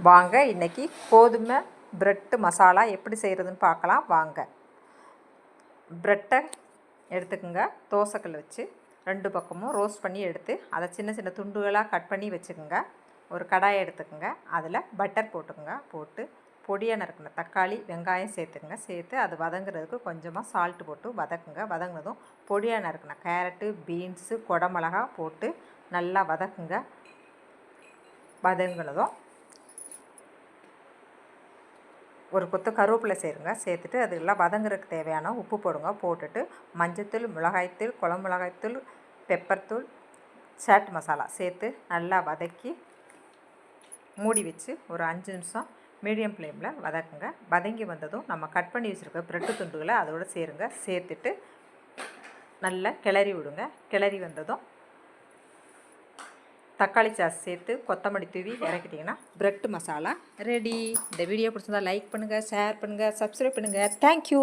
வாங்க இன்றைக்கி கோதுமை ப்ரெட்டு மசாலா எப்படி செய்கிறதுன்னு பார்க்கலாம் வாங்க. ப்ரெட்டை எடுத்துக்கோங்க, தோசைக்கல் வச்சு 2 பக்கமும் ரோஸ்ட் பண்ணி எடுத்து அதை சின்ன சின்ன துண்டுகளாக கட் பண்ணி வச்சுக்கோங்க. ஒரு கடாயை எடுத்துக்கோங்க, அதில் பட்டர் போட்டுக்கோங்க. போட்டு பொடியாக நறுக்கின தக்காளி வெங்காயம் சேர்த்துக்குங்க. சேர்த்து அது வதங்குறதுக்கு கொஞ்சமாக சால்ட்டு போட்டு வதக்குங்க. வதங்கினதும் பொடியாக நறுக்கின கேரட்டு பீன்ஸு குடமிளகா போட்டு நல்லா வதக்குங்க. வதங்கினதும் ஒரு கொத்து கருவேப்பிலை சேருங்க. சேர்த்துட்டு அது எல்லாம் வதங்குறதுக்கு தேவையான உப்பு போடுங்க. போட்டுட்டு மஞ்சத்தூள் மிளகாய்த்தூள் குழம்பு மிளகாய்த்தூள் பெப்பர் தூள் சாட் மசாலா சேர்த்து நல்லா வதக்கி மூடி வச்சு ஒரு 5 நிமிஷம் மீடியம் ஃப்ளேமில் வதக்குங்க. வதங்கி வந்ததும் நம்ம கட் பண்ணி வச்சுருக்க ப்ரெட்டு துண்டுகளை அதோடு சேருங்க. சேர்த்துட்டு நல்லா கிளறி விடுங்க. கிளறி வந்ததும் தக்காளி சாஸ் சேர்த்து கொத்தமல்லி தூவி இறக்கிட்டிங்கன்னா ப்ரெட் மசாலா ரெடி. இந்த வீடியோ பிடிச்சிருந்தா லைக் பண்ணுங்கள், ஷேர் பண்ணுங்கள், சப்ஸ்கிரைப் பண்ணுங்கள். தேங்க்யூ.